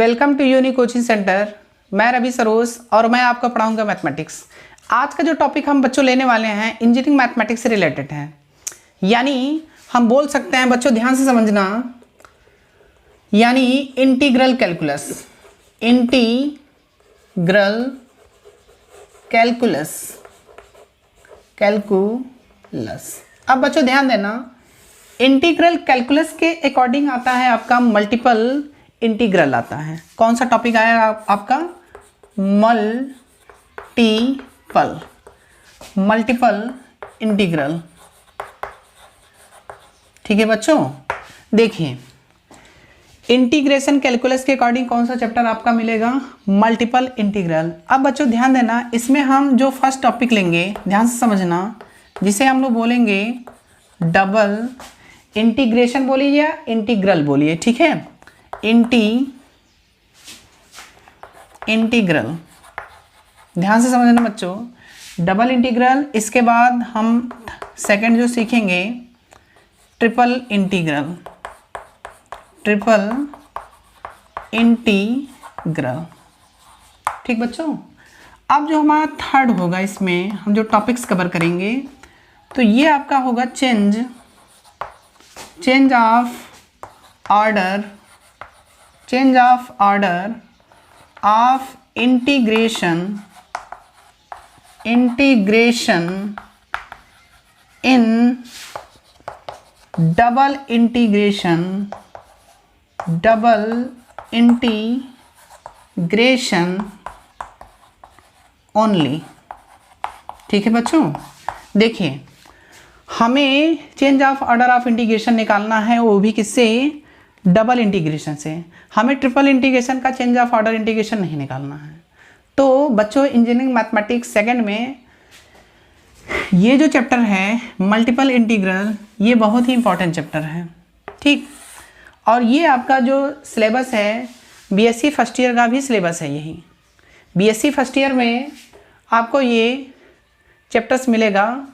Welcome to uni coaching centre. मैं रवि सरोज और मैं आपको पढ़ाऊंगा मैथमेटिक्स। आज का जो टॉपिक हम बच्चों लेने वाले हैं इंजीनियरिंग मैथमेटिक्स से रिलेटेड है, यानी हम बोल सकते हैं बच्चों ध्यान से समझना, यानी इंटीग्रल कैलकुलस। Integral calculus. अब बच्चों ध्यान देना, इंटीग्रल कैलकुलस के अकॉर्डिंग आता है आपका मल्टीपल इंटीग्रल आता है। कौन सा टॉपिक आया आपका? Multiple integral. ठीक है बच्चों, देखिए इंटीग्रेशन कैलकुलस के अकॉर्डिंग कौन सा चैप्टर आपका मिलेगा? Multiple integral. अब बच्चों ध्यान देना, इसमें हम जो फर्स्ट टॉपिक लेंगे ध्यान से समझना, जिसे हम लोग बोलेंगे डबल इंटीग्रेशन बोलिए या इंटीग्रल बोलिए, ठीक है। इंटीग्रल ध्यान से समझना बच्चों, डबल इंटीग्रल। इसके बाद हम सेकंड जो सीखेंगे ट्रिपल इंटीग्रल। ठीक बच्चों, अब जो हमारा थर्ड होगा, इसमें हम जो टॉपिक्स कवर करेंगे तो ये आपका होगा change of order of integration in double integration only. ठीक है बच्चों, देखिए हमें change of order of integration निकालना है, वो भी किससे? डबल इंटीग्रेशन से। हमें ट्रिपल इंटीग्रेशन का चेंज ऑफ ऑर्डर इंटीग्रेशन नहीं निकालना है। तो बच्चों इंजीनियरिंग मैथमेटिक्स सेकंड में ये जो चैप्टर है मल्टीपल इंटीग्रल, ये बहुत ही इंपॉर्टेंट चैप्टर है, ठीक। और ये आपका जो सिलेबस है बीएससी फर्स्ट ईयर का भी सिलेबस है। यही बीएससी फर्स्ट ईयर में आपको ये चैप्टर्स मिलेगा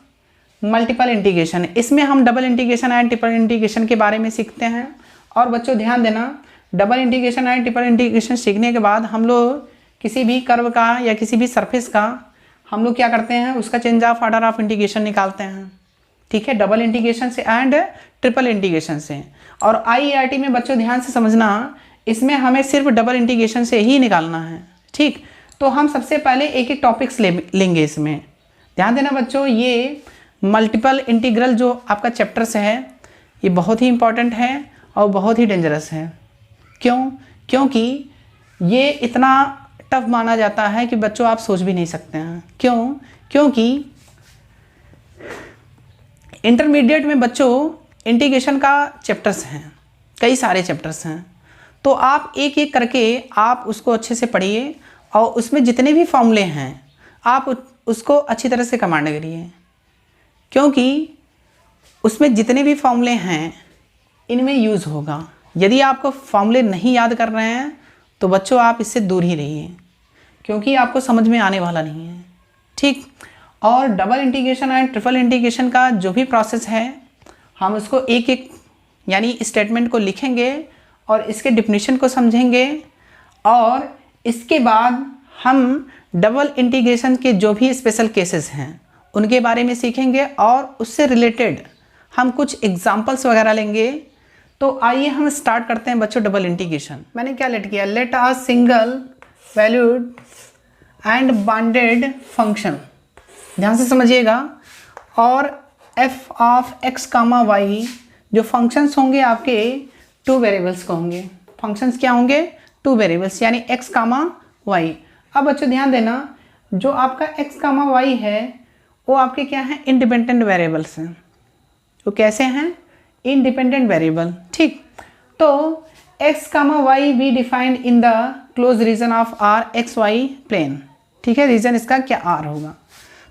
मल्टीपल इंटीग्रेशन। इसमें हम double integration and triple integration के बारे में सीखते हैं। और बच्चों ध्यान देना, double integration and triple integration सीखने के बाद हम लोग किसी भी कर्व का या किसी भी सरफेस का हम लोग क्या करते हैं, उसका change of order of integration निकालते हैं, ठीक है, डबल इंटीग्रेशन से एंड ट्रिपल इंटीग्रेशन से। और IIRT में बच्चों ध्यान से समझना, इसमें हमें सिर्फ डबल इंटीग्रेशन से ही निकालना है, ठीक। तो हम सबसे पहले एक एक टॉपिक्स लेंगे इसमें। ध्यान देना बच्चों, ये मल्टीपल इंटीग्रल जो आपका चैप्टर्स है ये बहुत ही इंपॉर्टेंट है और बहुत ही डेंजरस है। क्यों? क्योंकि ये इतना टफ माना जाता है कि बच्चों आप सोच भी नहीं सकते हैं। क्यों? क्योंकि इंटरमीडिएट में बच्चों इंटीग्रेशन का चैप्टर्स हैं, कई सारे चैप्टर्स हैं। तो आप एक एक करके आप उसको अच्छे से पढ़िए और उसमें जितने भी फॉर्मूले हैं आप उसको अच्छी तरह से कमांड करिए, क्योंकि उसमें जितने भी फॉर्मूले हैं इनमें यूज़ होगा। यदि आपको फॉर्मूले नहीं याद कर रहे हैं तो बच्चों आप इससे दूर ही रहिए, क्योंकि आपको समझ में आने वाला नहीं है, ठीक। और double integration and triple integration का जो भी प्रोसेस है हम उसको एक एक यानी स्टेटमेंट को लिखेंगे और इसके डिफिनीशन को समझेंगे। और इसके बाद हम डबल इंटीग्रेशन के जो भी स्पेशल केसेस हैं उनके बारे में सीखेंगे और उससे रिलेटेड हम कुछ एग्जांपल्स वगैरह लेंगे। तो आइए हम स्टार्ट करते हैं बच्चों डबल इंटीग्रेशन। मैंने क्या लेट किया, let a single valued and bounded function, ध्यान से समझिएगा, और f ऑफ x, y जो फंक्शंस होंगे आपके टू वेरिएबल्स को होंगे। फंक्शंस क्या होंगे? टू वेरिएबल्स, यानी x, y। अब बच्चों ध्यान देना, जो आपका x, y है वो आपके क्या हैं? इंडिपेंडेंट वेरिएबल्स हैं। वो कैसे हैं? इंडिपेंडेंट वेरिएबल, ठीक। तो x, y we defined in the close region of r xy plane, ठीक है। रीजन इसका क्या r होगा।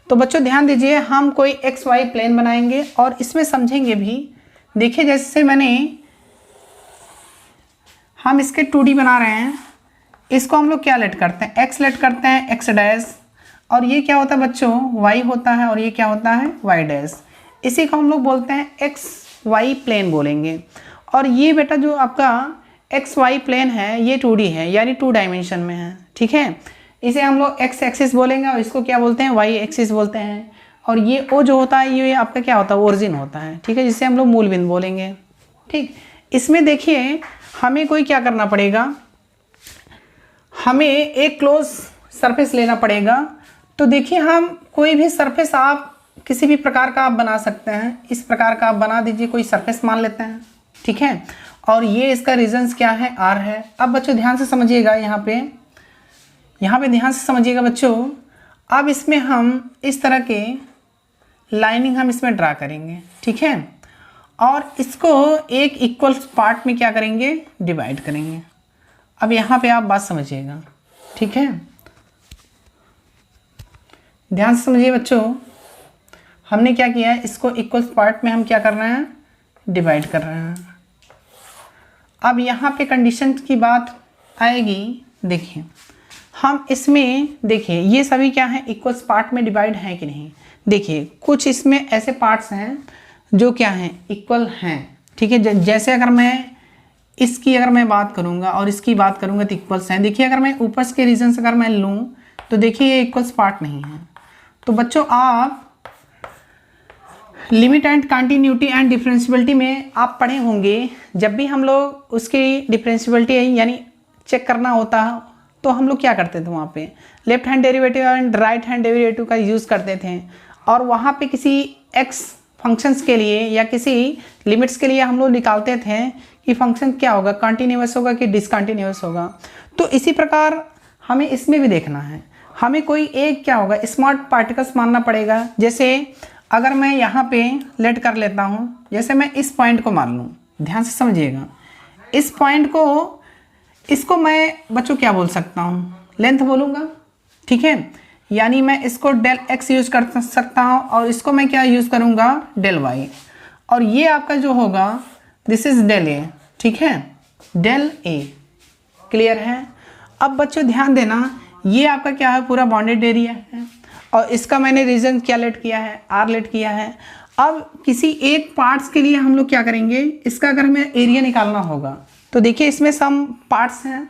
तो बच्चों ध्यान दीजिए, हम कोई xy प्लेन बनाएंगे और इसमें समझेंगे भी। देखिए जैसे हम इसके 2D बना रहे हैं, इसको हम लोग क्या लेट करते हैं? x लेट करते हैं, x डैश, और ये क्या होता है बच्चों? y होता है, और ये क्या होता है? y dash. इसी को हम लोग बोलते हैं एक्स वाई प्लेन बोलेंगे। और ये बेटा जो आपका एक्स वाई प्लेन है, ये 2D है यानी 2 डायमेंशन में है, ठीक है। इसे हम लोग एक्स एक्सिस बोलेंगे और इसको क्या बोलते हैं, वाई एक्सिस बोलते हैं। और ये ओ जो होता है ये आपका क्या होता है, ओरिजिन होता है, ठीक है, जिसे हम लोग मूल बिंदु बोलेंगे, ठीक। इसमें देखिए हमें कोई क्या करना पड़ेगा, हमें एक क्लोज सरफेस लेना पड़ेगा। तो देखिए हम कोई भी सरफेस आप किसी भी प्रकार का आप बना सकते हैं, इस प्रकार का आप बना दीजिए, कोई सरफेस मान लेते हैं, ठीक है। और ये इसका रीजन्स क्या है, आर है। अब बच्चों ध्यान से समझिएगा, यहाँ पे ध्यान से समझिएगा बच्चों। अब इसमें हम इस तरह के लाइनिंग हम इसमें ड्रा करेंगे, ठीक है। और इसको एक इक्वल पार्ट में क्या करेंगे, डिवाइड करेंगे। अब यहाँ पे आप बात समझिएगा, ठीक है, ध्यान से समझिए बच्चों। हमने क्या किया है, इसको इक्वल पार्ट में हम क्या कर रहे हैं, डिवाइड कर रहे हैं। अब यहाँ पे कंडीशन की बात आएगी, देखिए हम इसमें देखिए ये सभी क्या है, इक्वल पार्ट में डिवाइड है कि नहीं। देखिए कुछ इसमें ऐसे पार्ट्स हैं जो क्या हैं, इक्वल हैं, ठीक है। जैसे अगर मैं इसकी अगर मैं बात करूँगा और इसकी बात करूँगा तो इक्वल्स हैं। देखिए अगर मैं ऊपर के रीजन से अगर मैं लूँ तो देखिए ये इक्वल्स पार्ट नहीं है। तो बच्चों आप limit and continuity and differentiability में आप पढ़े होंगे, जब भी हम लोग उसकी डिफरेंशियबिलिटी यानी चेक करना होता तो हम लोग क्या करते थे, वहाँ पे left hand derivative and right hand derivative का यूज़ करते थे। और वहाँ पे किसी एक्स फंक्शंस के लिए या किसी लिमिट्स के लिए हम लोग निकालते थे कि फंक्शन क्या होगा, कंटिन्यूअस होगा कि डिसकंटिन्यूअस होगा। तो इसी प्रकार हमें इसमें भी देखना है, हमें कोई एक क्या होगा, स्मॉल पार्टिकल्स मानना पड़ेगा। जैसे अगर मैं यहाँ पे लेट कर लेता हूँ, जैसे मैं इस पॉइंट को मान लूँ, ध्यान से समझिएगा, इस पॉइंट को, इसको मैं बच्चों क्या बोल सकता हूँ, लेंथ बोलूँगा, ठीक है। यानी मैं इसको डेल एक्स यूज कर सकता हूँ और इसको मैं क्या यूज़ करूँगा, डेल वाई। और ये आपका जो होगा दिस इज डेल ए, ठीक है, डेल ए, क्लियर है। अब बच्चों ध्यान देना, ये आपका क्या है, पूरा बॉन्डेड एरिया है और इसका मैंने रीजन क्या लेट किया है, आर लेट किया है। अब किसी एक पार्ट्स के लिए हम लोग क्या करेंगे, इसका अगर हमें एरिया निकालना होगा तो देखिए इसमें सम पार्ट्स हैं,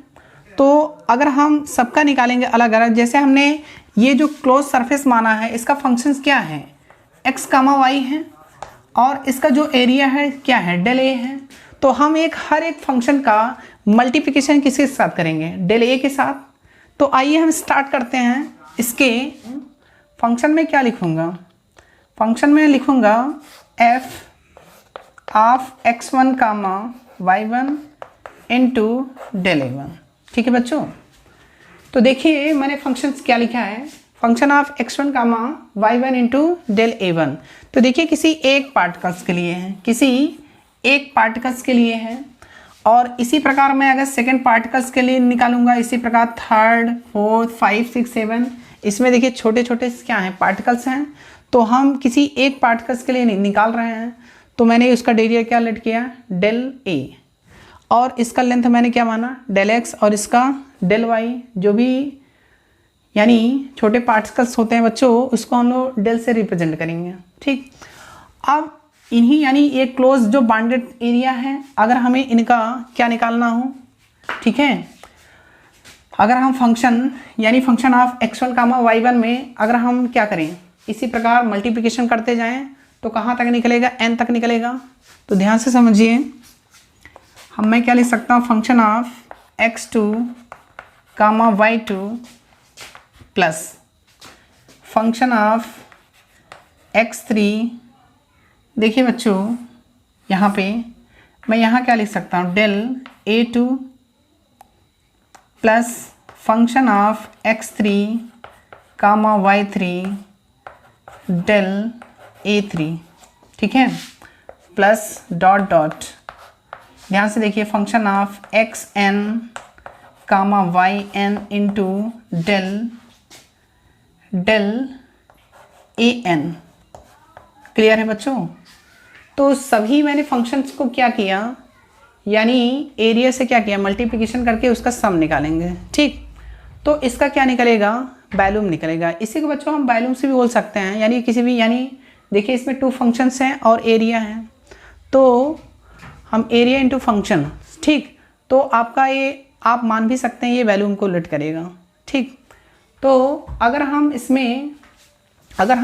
तो अगर हम सबका निकालेंगे अलग अलग, जैसे हमने ये जो क्लोज सरफेस माना है इसका फंक्शंस क्या है, एक्स कामा वाई है और इसका जो एरिया है क्या है, डेल ए है। तो हम हर एक फंक्शन का मल्टीप्लिकेशन किसके साथ करेंगे, डेल ए के साथ। तो आइए हम स्टार्ट करते हैं। इसके फंक्शन में क्या लिखूँगा, फंक्शन में लिखूँगा F of x1 comma y1 into del A1, ठीक है बच्चों। तो देखिए मैंने फंक्शंस क्या लिखा है, function of x1 comma y1 into del A1. तो देखिए किसी एक पार्टिकल्स के लिए है, किसी एक पार्टिकल्स के लिए है। और इसी प्रकार मैं अगर सेकेंड पार्टिकल्स के लिए निकालूंगा, इसी प्रकार थर्ड, फोर्थ, 5, 6, 7, इसमें देखिए छोटे छोटे क्या हैं, पार्टिकल्स हैं। तो हम किसी एक पार्टिकल्स के लिए निकाल रहे हैं, तो मैंने उसका एरिया क्या लेट किया, डेल ए, और इसका लेंथ मैंने क्या माना, डेल एक्स, और इसका डेल वाई, जो भी यानी छोटे पार्टिकल्स होते हैं बच्चों उसको हम लोग डेल से रिप्रेजेंट करेंगे, ठीक। अब इन्हीं यानी ये क्लोज जो बाउंडेड एरिया है, अगर हमें इनका क्या निकालना हो, ठीक है, अगर हम फंक्शन यानी function of x1 comma y1 में अगर हम क्या करें, इसी प्रकार मल्टीप्लिकेशन करते जाएं तो कहाँ तक निकलेगा, n तक निकलेगा। तो ध्यान से समझिए, मैं क्या लिख सकता हूँ, function of x2 comma y2 plus function of x3। देखिए बच्चों यहाँ पे मैं यहाँ क्या लिख सकता हूँ, del a2 plus function of x3 comma y3 del a3, ठीक है, प्लस डॉट डॉट। ध्यान से देखिए function of xn comma yn into del an, clear है बच्चों। तो सभी मैंने फंक्शंस को क्या किया, यानी एरिया से क्या किया, मल्टीप्लिकेशन करके उसका सम निकालेंगे, ठीक। तो इसका क्या निकलेगा, वैल्यूम निकलेगा। इसी को बच्चों हम वैल्यूम से भी बोल सकते हैं, यानी किसी भी, यानी देखिए इसमें 2 फंक्शंस हैं और एरिया है, तो हम एरिया इंटू फंक्शन, ठीक। तो आपका ये आप मान भी सकते हैं ये वैल्यू उनको उलट करेगा। ठीक, तो अगर हम इसमें अगर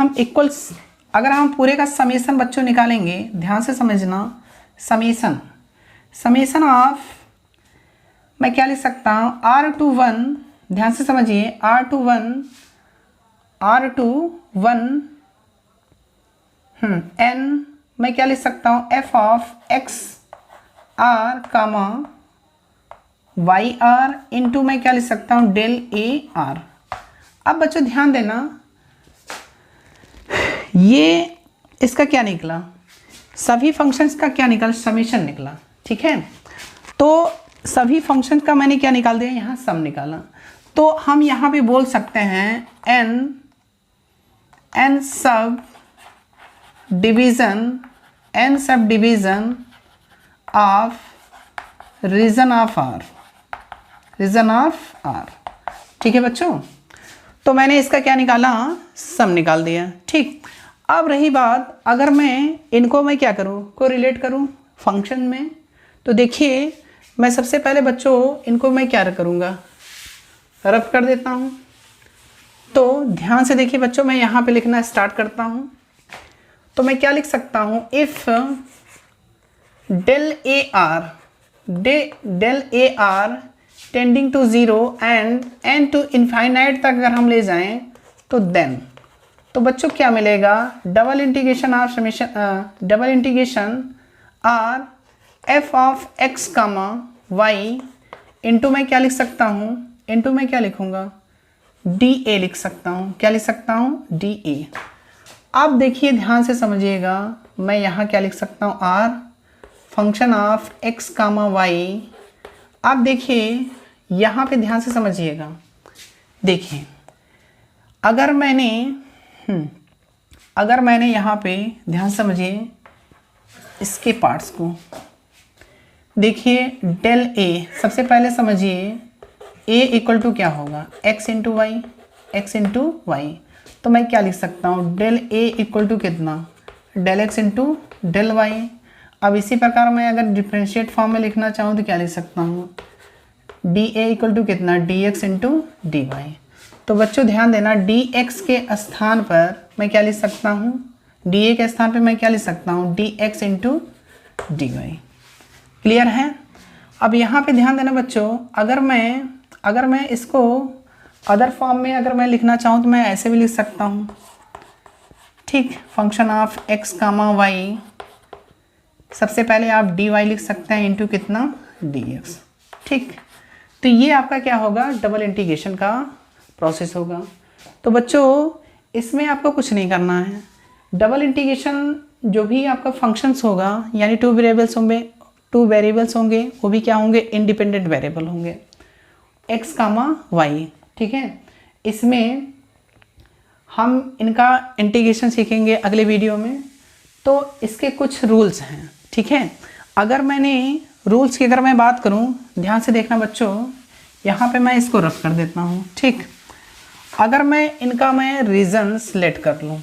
हम पूरे का समेसन बच्चों निकालेंगे, ध्यान से समझना, समेसन ऑफ मैं क्या लिख सकता हूँ R21, ध्यान से समझिए, R21 n मैं क्या लिख सकता हूँ f of x r comma y r into मैं क्या लिख सकता हूँ डेल a r। अब बच्चों ध्यान देना, ये इसका क्या निकला, सभी फंक्शंस का क्या निकला, समेशन निकला। ठीक है, तो सभी फंक्शन का मैंने क्या निकाल दिया, यहाँ सम निकाला। तो हम यहाँ पे बोल सकते हैं n subdivision of region of r। ठीक है बच्चों, तो मैंने इसका क्या निकाला, सम निकाल दिया। ठीक, अब रही बात, अगर मैं इनको मैं क्या करूँ, कोरिलेट करूँ फंक्शन में, तो देखिए मैं सबसे पहले बच्चों इनको मैं क्या करूँगा, रफ कर देता हूँ। तो ध्यान से देखिए बच्चों, मैं यहाँ पे लिखना स्टार्ट करता हूँ। तो मैं क्या लिख सकता हूँ, if del A R tending to 0 and n to infinite तक अगर हम ले जाएं तो देन, तो बच्चों क्या मिलेगा, double integration R f of x comma y into मैं क्या लिख सकता हूँ, इंटू मैं क्या लिखूँगा, dA लिख सकता हूँ। क्या लिख सकता हूँ, dA। अब देखिए ध्यान से समझिएगा, मैं यहाँ क्या लिख सकता हूँ, r function of x comma y। अब देखिए यहाँ पे ध्यान से समझिएगा, देखिए अगर मैंने यहाँ पे ध्यान समझिए इसके पार्ट्स को, देखिए डेल a, सबसे पहले समझिए a इक्वल टू क्या होगा, x इंटू वाई। तो मैं क्या लिख सकता हूँ, डेल a इक्वल टू कितना, del x into del Y. अब इसी प्रकार मैं अगर डिफरेंशिएट फॉर्म में लिखना चाहूँ तो क्या लिख सकता हूँ, dA इक्वल टू कितना, dx इंटू dy। तो बच्चों ध्यान देना, dx के स्थान पर मैं क्या लिख सकता हूँ, dA के स्थान पर मैं क्या लिख सकता हूँ, dx इंटू dy। क्लियर है। अब यहाँ पे ध्यान देना बच्चों, अगर मैं इसको अदर फॉर्म में अगर मैं लिखना चाहूँ तो मैं ऐसे भी लिख सकता हूँ। ठीक, function of x comma y, सबसे पहले आप dy लिख सकते हैं इंटू कितना, dx। ठीक, तो ये आपका क्या होगा, डबल इंटीग्रेशन का प्रोसेस होगा। तो बच्चों इसमें आपको कुछ नहीं करना है, डबल इंटीग्रेशन जो भी आपका फंक्शंस होगा, यानी टू वेरिएबल्स होंगे वो भी क्या होंगे, इंडिपेंडेंट वेरिएबल होंगे, x कामा y। ठीक है, इसमें हम इनका इंटीग्रेशन सीखेंगे अगले वीडियो में। तो इसके कुछ रूल्स हैं। ठीक है, अगर मैं बात करूं, ध्यान से देखना बच्चों, यहाँ पे मैं इसको रफ कर देता हूँ। ठीक, अगर मैं रीजन्स लेट कर लूँ,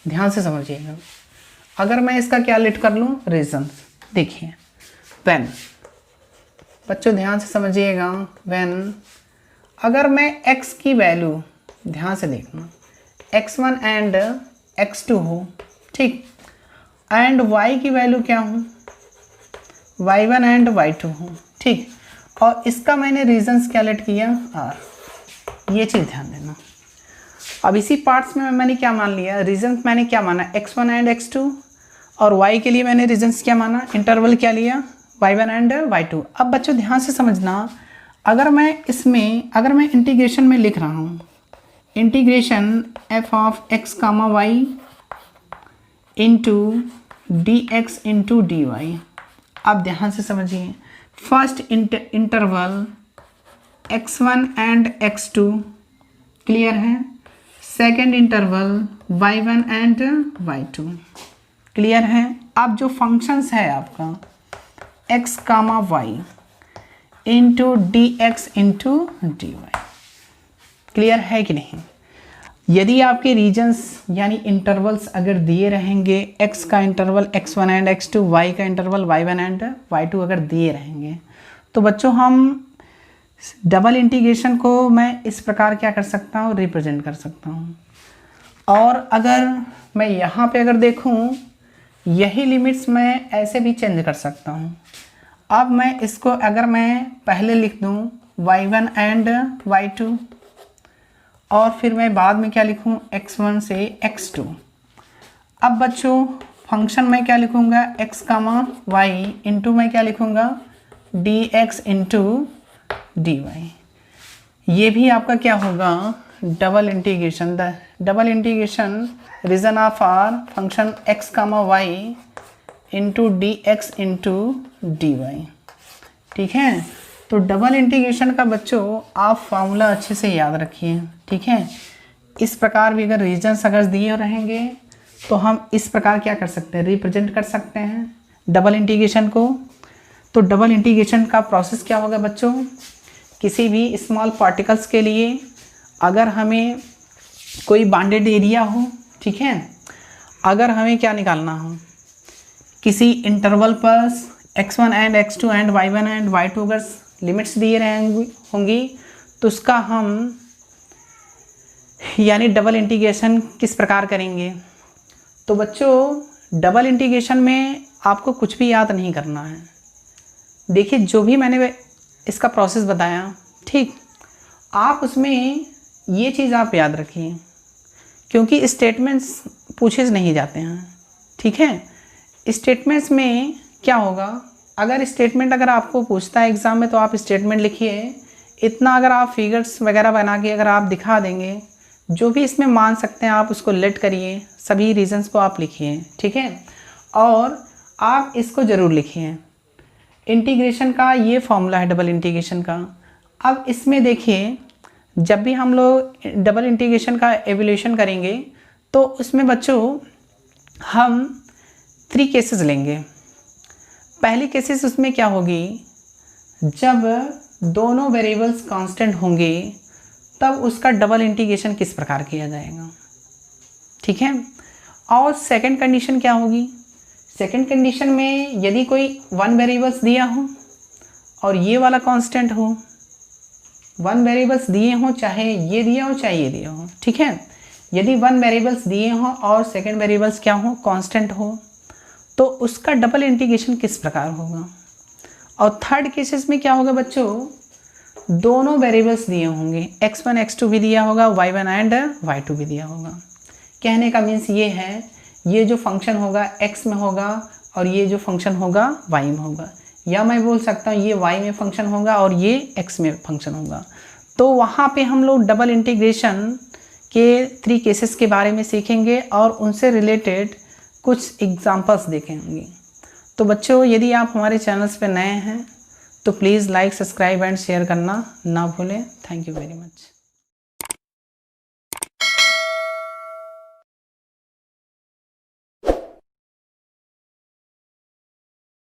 ध्यान से समझिएगा, अगर मैं इसका क्या लेट कर लूँ, रीजन्स, देखिए व्हेन, बच्चों ध्यान से समझिएगा, व्हेन अगर मैं x की वैल्यू, ध्यान से देखना, x1 एंड x2 हो, ठीक, एंड y की वैल्यू क्या हो, y1 एंड y2 हो, ठीक, और इसका मैंने रीजन्स क्या लेट किया, r। ये चीज़ ध्यान देना। अब इसी पार्ट्स में मैंने क्या मान लिया, रीजन्स मैंने क्या माना, x1 एंड x2, और y के लिए मैंने रीजन्स क्या माना, इंटरवल क्या लिया, y1 एंड y2। अब बच्चों ध्यान से समझना, अगर मैं इंटीग्रेशन में लिख रहा हूँ, integration f of x comma y into dx into dy। अब ध्यान से समझिए, first interval x1 and x2 clear है, second interval y1 and y2 clear है। अब जो फंक्शंस है आपका x comma y into dx into dy, clear है कि नहीं। यदि आपके रीजन्स यानी इंटरवल्स अगर दिए रहेंगे, x का interval x1 and x2, y का इंटरवल y1 एंड y2 अगर दिए रहेंगे, तो बच्चों हम डबल इंटीग्रेशन को मैं इस प्रकार क्या कर सकता हूँ, रिप्रेजेंट कर सकता हूँ। और अगर मैं यहाँ पे अगर देखूँ, यही लिमिट्स मैं ऐसे भी चेंज कर सकता हूँ। अब मैं इसको अगर मैं पहले लिख दूँ y1 एंड y2, और फिर मैं बाद में क्या लिखूँ x1 से x2। अब बच्चों फंक्शन मैं क्या लिखूँगा, x कामा y इंटू मैं क्या लिखूँगा dx इंटू dy। ये भी आपका क्या होगा, double integration. The double integration region of R function x comma y into dx into dy। ठीक है, तो डबल इंटीग्रेशन का बच्चों आप फार्मूला अच्छे से याद रखिए। ठीक है, इस प्रकार भी अगर रीजन्स अगर दिए रहेंगे तो हम इस प्रकार क्या कर सकते हैं, रिप्रेजेंट कर सकते हैं डबल इंटीग्रेशन को। तो डबल इंटीग्रेशन का प्रोसेस क्या होगा बच्चों, किसी भी स्मॉल पार्टिकल्स के लिए अगर हमें कोई बाउंडेड एरिया हो, ठीक है, अगर हमें क्या निकालना हो, किसी इंटरवल पर x1 and x2 and y1 and y2 अगर लिमिट्स दिए होंगी तो उसका हम यानी डबल इंटीग्रेशन किस प्रकार करेंगे। तो बच्चों डबल इंटीग्रेशन में आपको कुछ भी याद नहीं करना है। देखिए जो भी मैंने इसका प्रोसेस बताया, ठीक, आप उसमें ये चीज़ आप याद रखिए, क्योंकि स्टेटमेंट्स पूछे नहीं जाते हैं। ठीक है, स्टेटमेंट्स में क्या होगा, अगर स्टेटमेंट अगर आपको पूछता है एग्ज़ाम में तो आप स्टेटमेंट लिखिए। इतना अगर आप फिगर्स वगैरह बना के अगर आप दिखा देंगे, जो भी इसमें मान सकते हैं आप उसको लेट करिए, सभी रीजंस को आप लिखिए। ठीक है, और आप इसको ज़रूर लिखिए। इंटीग्रेशन का ये फॉर्मूला है डबल इंटीग्रेशन का। अब इसमें देखिए जब भी हम लोग डबल इंटीग्रेशन का एवोल्यूशन करेंगे तो उसमें बच्चों हम 3 केसेस लेंगे। पहली केसेस उसमें क्या होगी, जब दोनों वेरिएबल्स कांस्टेंट होंगे तब उसका डबल इंटीग्रेशन किस प्रकार किया जाएगा। ठीक है, और सेकंड कंडीशन क्या होगी, सेकंड कंडीशन में यदि कोई 1 वेरिएबल्स दिया हो और ये वाला कांस्टेंट हो, 1 वेरिएबल्स दिए हों, चाहे ये दिया हो चाहे ये दिया हो। ठीक है, यदि 1 वेरिएबल्स दिए हों और सेकंड वेरिएबल्स क्या हो, कांस्टेंट हो, तो उसका डबल इंटीग्रेशन किस प्रकार होगा। और थर्ड केसेस में क्या होगा बच्चों, दोनों वेरिएबल्स दिए होंगे, x1 x2 भी दिया होगा, y1 एंड y2 भी दिया होगा। कहने का मीन्स ये है, ये जो फंक्शन होगा x में होगा और ये जो फंक्शन होगा y में होगा, या मैं बोल सकता हूँ ये y में फंक्शन होगा और ये x में फंक्शन होगा। तो वहाँ पे हम लोग डबल इंटीग्रेशन के 3 केसेस के बारे में सीखेंगे और उनसे रिलेटेड कुछ एग्जांपल्स देखेंगे। तो बच्चों यदि आप हमारे चैनल्स पे नए हैं तो please like, subscribe and share करना ना भूलें। Thank you very much.